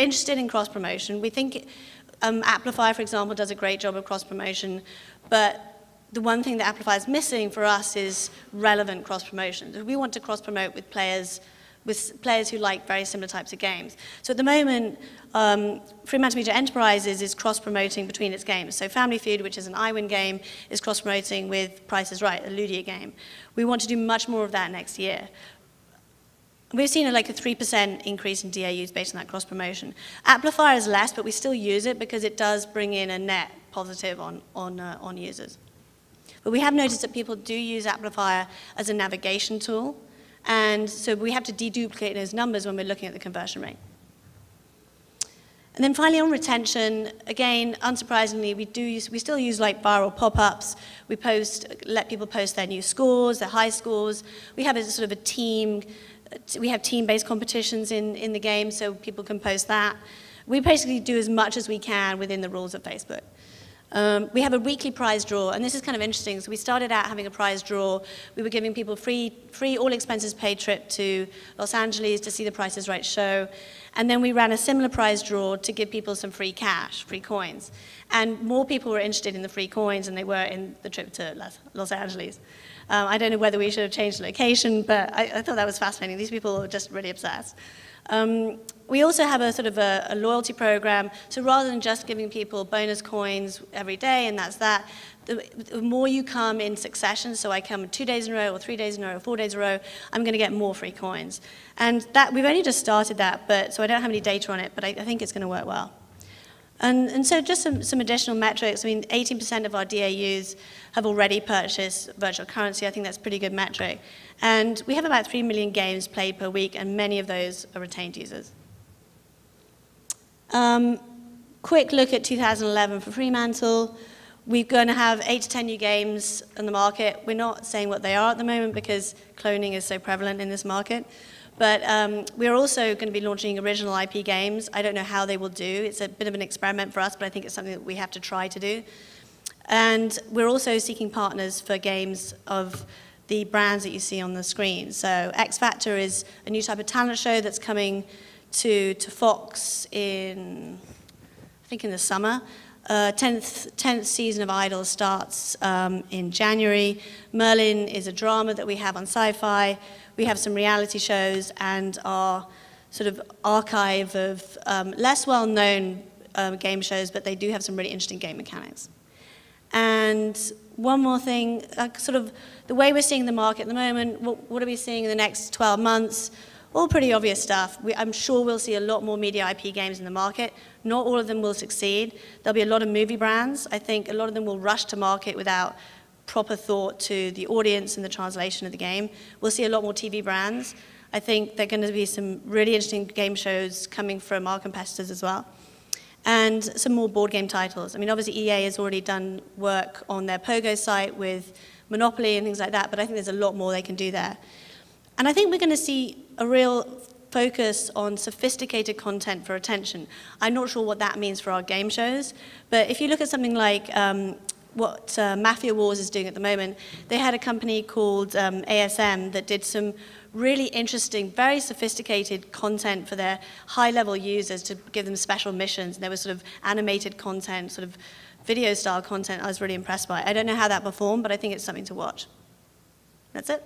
interested in cross-promotion. We think Amplifier, for example, does a great job of cross-promotion, but the one thing that Amplifier is missing for us is relevant cross-promotion. We want to cross-promote with players who like very similar types of games. So at the moment, Fremantle Media Enterprises is cross-promoting between its games. So Family Feud, which is an iWin game, is cross-promoting with Price is Right, a Ludia game. We want to do much more of that next year. We've seen like a 3% increase in DAUs based on that cross-promotion. Amplifier is less, but we still use it because it does bring in a net positive on users. But we have noticed that people do use Amplifier as a navigation tool, and so we have to deduplicate those numbers when we're looking at the conversion rate. And then finally on retention, again, unsurprisingly, we still use like viral pop-ups. We let people post their new scores, their high scores. We have a sort of a team. We have team-based competitions in the game, so people can post that. We basically do as much as we can within the rules of Facebook. We have a weekly prize draw, and this is kind of interesting. So we started out having a prize draw. We were giving people free all expenses paid trip to Los Angeles to see the Price is Right show. And then we ran a similar prize draw to give people some free cash, free coins. And more people were interested in the free coins than they were in the trip to Los Angeles. I don't know whether we should have changed the location, but I thought that was fascinating. These people are just really obsessed. We also have a sort of a loyalty program. So rather than just giving people bonus coins every day and that's that, the more you come in succession, so I come 2 days in a row or 3 days in a row or 4 days in a row, I'm going to get more free coins. And that we've only just started that, so I don't have any data on it, but I think it's going to work well. And so just some additional metrics. I mean, 18% of our DAUs have already purchased virtual currency. I think that's a pretty good metric. And we have about 3 million games played per week, and many of those are retained users. Quick look at 2011 for Fremantle. We're going to have 8 to 10 new games in the market. We're not saying what they are at the moment because cloning is so prevalent in this market. But we're also going to be launching original IP games. I don't know how they will do. It's a bit of an experiment for us, but I think it's something that we have to try to do. And we're also seeking partners for games of the brands that you see on the screen. So X Factor is a new type of talent show that's coming to Fox I think in the summer. 10th season of Idol starts in January. Merlin is a drama that we have on Sci-Fi. We have some reality shows and our sort of archive of less well-known game shows, but they do have some really interesting game mechanics. And one more thing, sort of the way we're seeing the market at the moment, what are we seeing in the next 12 months? All pretty obvious stuff. I'm sure we'll see a lot more media IP games in the market. Not all of them will succeed. There'll be a lot of movie brands. I think a lot of them will rush to market without proper thought to the audience and the translation of the game. We'll see a lot more TV brands. I think there are going to be some really interesting game shows coming from our competitors as well. And some more board game titles. I mean, obviously EA has already done work on their Pogo site with Monopoly and things like that, but I think there's a lot more they can do there. And I think we're going to see a real focus on sophisticated content for attention. I'm not sure what that means for our game shows, but if you look at something like what Mafia Wars is doing at the moment, they had a company called ASM that did some really interesting, very sophisticated content for their high-level users to give them special missions. And there was sort of animated content, sort of video-style content I was really impressed by. I don't know how that performed, but I think it's something to watch. That's it.